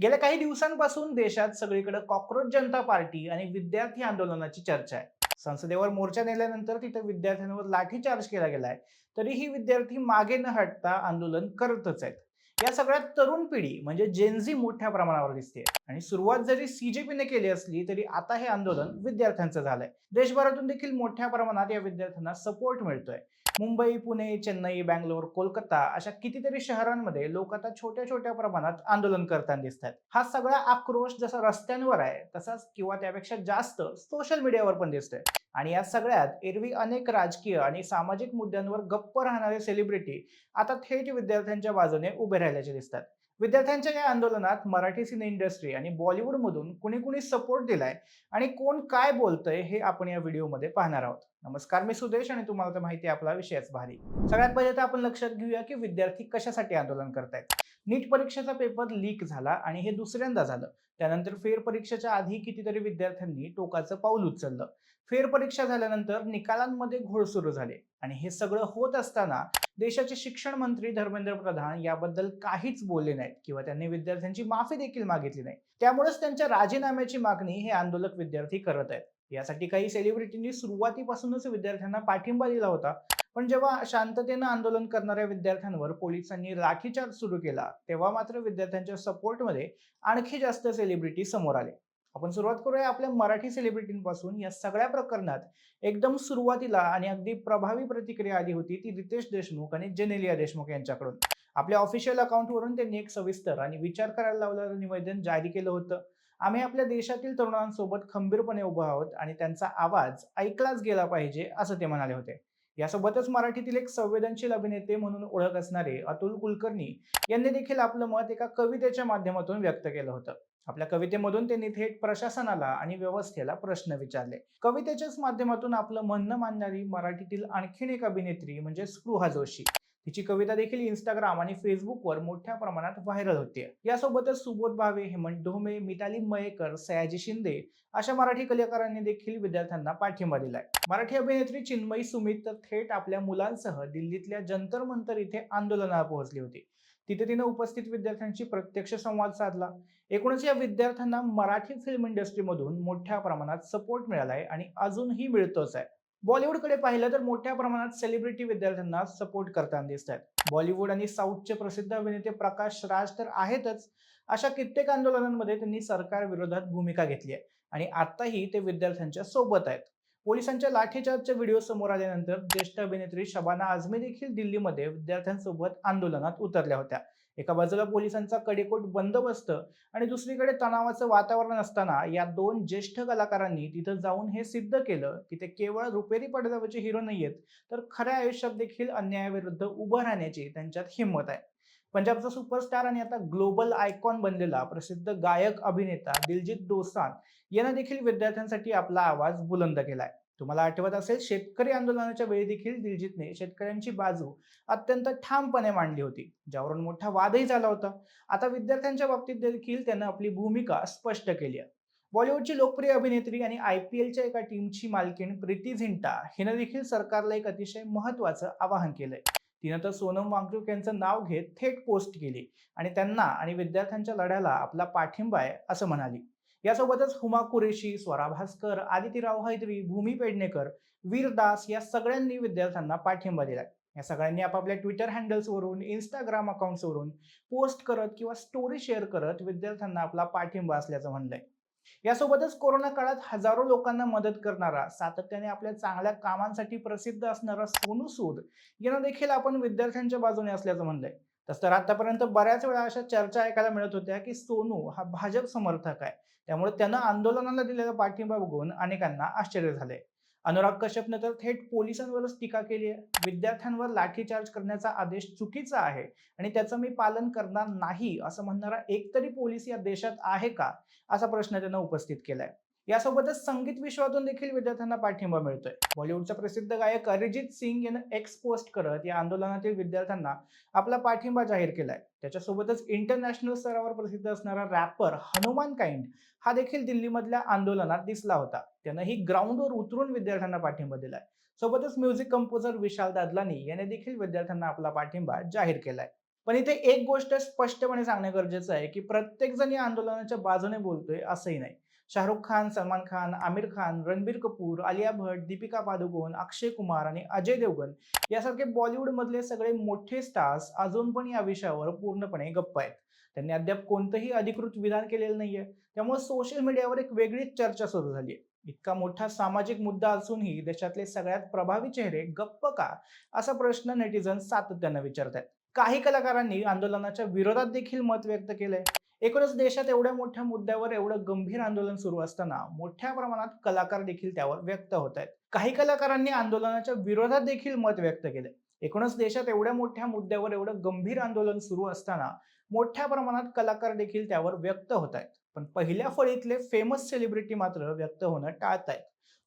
गेल्या काही दिवसांपासून देशात सगळीकडे कॉक्रोच जनता पार्टी आणि विद्यार्थी आंदोलनाची चर्चा आहे. संसदेवर मोर्चा नेल्यानंतर तिथे विद्यार्थ्यांवर लाठीचार्ज केला गेलाय. तरीही विद्यार्थी मागे न हटता आंदोलन करतच आहेत. या सगळ्यात तरुण पिढी म्हणजे जेनझी मोठ्या प्रमाणावर दिसते आणि सुरुवात जरी सीजेपीने केली असली तरी आता हे आंदोलन विद्यार्थ्यांचं झालंय. देशभरातून देखील मोठ्या प्रमाणात या विद्यार्थ्यांना सपोर्ट मिळतोय. मुंबई, पुणे, चेन्नई, बँगलोर, कोलकाता अशा कितीतरी शहरांमध्ये लोक आता छोट्या छोट्या प्रमाणात आंदोलन करताना दिसतात. हा सगळा आक्रोश जसा रस्त्यांवर आहे तसाच किंवा त्यापेक्षा जास्त सोशल मीडियावर पण दिसतोय. आणि या सगळ्यात एरवी अनेक राजकीय आणि सामाजिक मुद्द्यांवर गप्प राहणारे सेलिब्रिटी आता थेट विद्यार्थ्यांच्या बाजूने उभे राहिल्याचे दिसतात. विद्यार्थ्यांच्या या आंदोलनात मराठी सिने इंडस्ट्री आणि बॉलिवूड मधून कुणी कुणी सपोर्ट दिलाय आणि कोण काय बोलतंय हे आपण या व्हिडिओमध्ये पाहणार आहोत. नमस्कार, मी सुदेश आणि तुम्हाला तर माहिती आहे आपला विषयच भारी. सगळ्यात पहिले तर आपण लक्षात घेऊया की विद्यार्थी कशासाठी आंदोलन करतायत. नीट परीक्षेचा पेपर लीक झाला आणि हे दुसऱ्यांदा झालं. त्यानंतर फेरपरीक्षेच्या आधी कितीतरी विद्यार्थ्यांनी टोकाचं पाऊल उचललं. फेरपरीक्षा झाल्यानंतर निकालांमध्ये घोळ सुरू झाले आणि हे सगळं होत असताना देशाचे शिक्षण मंत्री धर्मेंद्र प्रधान याबद्दल काहीच बोलले नाहीत किंवा त्यांनी विद्यार्थ्यांची माफी देखील मागितली नाही. त्यामुळेच त्यांच्या राजीनाम्याची मागणी हे आंदोलक विद्यार्थी करत आहेत. यासाठी काही सेलिब्रिटींनी सुरुवातीपासूनच विद्यार्थ्यांना पाठिंबा दिला होता. पण जेव्हा शांततेनं आंदोलन करणाऱ्या विद्यार्थ्यांवर पोलिसांनी लाठीचार्ज सुरू केला तेव्हा मात्र विद्यार्थ्यांच्या सपोर्टमध्ये आणखी जास्त सेलिब्रिटी समोर आले. आपण सुरुवात करूया आपल्या मराठी सेलिब्रिटींपासून. या सगळ्या प्रकरणात एकदम सुरुवातीला आणि अगदी प्रभावी प्रतिक्रिया आली होती ती रितेश देशमुख आणि जेनेलिया देशमुख यांच्याकडून. आपल्या ऑफिशियल अकाउंटवरून त्यांनी एक सविस्तर आणि विचार करायला लावलेलं निवेदन जारी केलं होतं. आम्ही आपल्या देशातील तरुणांसोबत खंबीरपणे उभे आहोत आणि त्यांचा आवाज ऐकलाच गेला पाहिजे असं ते म्हणाले होते. यासोबतच मराठीतील एक संवेदनशील अभिनेते म्हणून ओळख असणारे अतुल कुलकर्णी यांनी देखील आपलं मत एका कवितेच्या माध्यमातून व्यक्त केलं होतं. आपल्या कवितेमधून त्यांनी थेट प्रशासनाला आणि व्यवस्थेला प्रश्न विचारले. कवितेच्याच माध्यमातून आपलं म्हणणं मांडणारी मराठीतील आणखीन एक अभिनेत्री म्हणजे स्पृहा जोशी. तिची कविता देखील इंस्टाग्राम आणि फेसबुकवर मोठ्या प्रमाणात व्हायरल होते. यासोबतच सुबोध भावे, हेमंत ढोमे, मिताली मयेकर, सयाजी शिंदे अशा मराठी कलाकारांनी देखील विद्यार्थ्यांना पाठिंबा दिलाय. मराठी अभिनेत्री चिन्मयी सुमित तर थेट आपल्या मुलांसह दिल्लीतल्या जंतर मंतर इथे आंदोलनाला पोहोचली होती. तिथे तिने उपस्थित विद्यार्थ्यांशी प्रत्यक्ष संवाद साधला. एकूणच या विद्यार्थ्यांना मराठी फिल्म इंडस्ट्रीमधून मोठ्या प्रमाणात सपोर्ट मिळालाय आणि अजूनही मिळतोच आहे. बॉलिवूडकडे पाहिलं तर मोठ्या प्रमाणात सेलिब्रिटी विद्यार्थ्यांना सपोर्ट करताना दिसत आहेत. बॉलिवूड आणि साऊथचे प्रसिद्ध अभिनेते प्रकाश राज तर आहेतच. अशा कित्येक आंदोलनांमध्ये त्यांनी सरकार विरोधात भूमिका घेतली आहे आणि आताही ते विद्यार्थ्यांच्या सोबत आहेत. पोलिसांच्या लाठीचार्जचे व्हिडिओ समोर आल्यानंतर ज्येष्ठ अभिनेत्री शबाना आझमी देखील दिल्लीमध्ये विद्यार्थ्यांसोबत आंदोलनात उतरल्या होत्या. एका बाजूला पोलिसांचा कडेकोट बंदोबस्त आणि दुसरीकडे तणावाचं वातावरण असताना या दोन ज्येष्ठ कलाकारांनी तिथं जाऊन हे सिद्ध केलं की ते केवळ रुपेरी पडद्यावरचे हिरो नाहीयेत, तर खऱ्या आयुष्यात देखील अन्यायाविरुद्ध उभं राहण्याची त्यांच्यात हिंमत आहे. पंजाबचा सुपरस्टार आणि आता ग्लोबल आयकॉन बनलेला प्रसिद्ध गायक अभिनेता दिलजीत दोसांझ यानं देखील विद्यार्थ्यांसाठी आपला आवाज बुलंद केलाय. तुम्हाला आठवत असेल, शेतकरी आंदोलनाच्या वेळी देखील दिलजीतने शेतकऱ्यांची बाजू अत्यंत ठामपणे मांडली होती, ज्यावरून मोठा वादही झाला होता. आता विद्यार्थ्यांच्या बाबतीत देखील त्यानं आपली भूमिका स्पष्ट केली आहे. बॉलिवूडची लोकप्रिय अभिनेत्री आणि IPLच्या एका टीमची मालकीण प्रीती झिंटा हिनं देखील सरकारला एक अतिशय महत्त्वाचं आवाहन केलंय. तिनं तर सोनम वांगचुक यांचं नाव घेत थेट पोस्ट केली आणि त्यांना आणि विद्यार्थ्यांच्या लढ्याला आपला पाठिंबा आहे असं म्हणाली. यासोबतच हुमा कुरेशी, स्वरा भास्कर, आदिती राव हैदरी, भूमी पेडणेकर, वीर दास या सगळ्यांनी विद्यार्थ्यांना पाठिंबा दिलाय. या सगळ्यांनी आपापल्या ट्विटर हँडल्सवरून, इंस्टाग्राम अकाउंट्सवरून पोस्ट करत किंवा स्टोरी शेअर करत विद्यार्थ्यांना आपला पाठिंबा असल्याचं म्हणलंय. यासोबतच कोरोना काळात हजारो लोकांना मदत करणारा, सातत्याने आपल्या चांगल्या कामांसाठी प्रसिद्ध असणारा सोनू सूद यानं देखील आपण विद्यार्थ्यांच्या बाजूने असल्याचं म्हणलंय. तसं तर आतापर्यंत बऱ्याच वेळा अशा चर्चा ऐकायला मिळत होत्या की सोनू हा भाजप समर्थक आहे, त्यामुळे त्यानं आंदोलनाला दिलेला पाठिंबा बघून अनेकांना आश्चर्य झालंय. अनुराग कश्यपने तर थेट पोलिसांवरच टीका केली आहे. विद्यार्थ्यांवर लाठीचार्ज करण्याचा आदेश चुकीचा आहे आणि त्याचं मी पालन करणार नाही असं म्हणणारा एकतरी पोलीस या देशात आहे का, असा प्रश्न त्यानं उपस्थित केलाय. यासोबतच संगीत विश्वातून देखील विद्यार्थ्यांना पाठिंबा मिळतोय. बॉलिवूडचा प्रसिद्ध गायक अरिजित सिंग यानं एक्स पोस्ट करत या आंदोलनातील विद्यार्थ्यांना आपला पाठिंबा जाहीर केलाय. त्याच्यासोबतच इंटरनॅशनल स्तरावर प्रसिद्ध असणारा रॅपर हनुमान काइंड हा देखील दिल्लीमधल्या आंदोलनात दिसला होता. त्यानंही ग्राउंडवर उतरून विद्यार्थ्यांना पाठिंबा दिलाय. सोबतच म्युझिक कंपोजर विशाल दादलानी याने देखील विद्यार्थ्यांना आपला पाठिंबा जाहीर केलाय. पण इथे एक गोष्ट स्पष्टपणे सांगणे गरजेचं आहे की प्रत्येक जण या आंदोलनाच्या बाजूने बोलतोय असंही नाही. शाहरुख खान, सलमान खान, आमिर खान, रणबीर कपूर, आलिया भट्ट, दीपिका पादुकोण, अक्षय कुमार आणि अजय देवगण यासारखे बॉलिवूड मधले सगळे मोठे स्टार्स अजून पण या विषयावर पूर्णपणे गप्प आहेत. त्यांनी अद्याप कोणतंही अधिकृत विधान केलेलं नाहीये. त्यामुळे सोशल मीडियावर एक वेगळीच चर्चा सुरू झाली आहे. इतका मोठा सामाजिक मुद्दा असूनही देशातले सगळ्यात प्रभावी चेहरे गप्प का, असा प्रश्न नेटिझन सातत्यानं विचारतात. काही कलाकारांनी आंदोलनाच्या विरोधात देखील मत व्यक्त केलंय. एकूणच देशात एवढ्या मोठ्या मुद्द्यावर एवढं गंभीर आंदोलन सुरू असताना मोठ्या प्रमाणात कलाकार देखील त्यावर व्यक्त होत आहेत. काही कलाकारांनी आंदोलनाच्या विरोधात देखील मत व्यक्त केलंय. एकूणच देशात एवढ्या मोठ्या मुद्द्यावर एवढं गंभीर आंदोलन सुरू असताना मोठ्या प्रमाणात कलाकार देखील त्यावर व्यक्त होत आहेत. पण पहिल्या फळीतले फेमस सेलिब्रिटी मात्र व्यक्त होणं टाळतायत.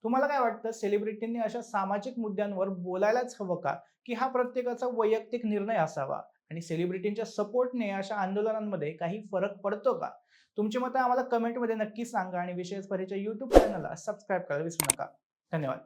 तुम्हाला काय वाटतं, सेलिब्रिटींनी अशा सामाजिक मुद्द्यांवर बोलायलाच हवं का, की हा प्रत्येकाचा वैयक्तिक निर्णय असावा? आणि सेलिब्रिटींच्या सपोर्टने अशा आंदोलनांमध्ये काही फरक पडतो का? तुमची मतं आम्हाला कमेंटमध्ये नक्की सांगा आणि विशेष परिचय YouTube चॅनलला सबस्क्राईब करायला विसरू नका. धन्यवाद.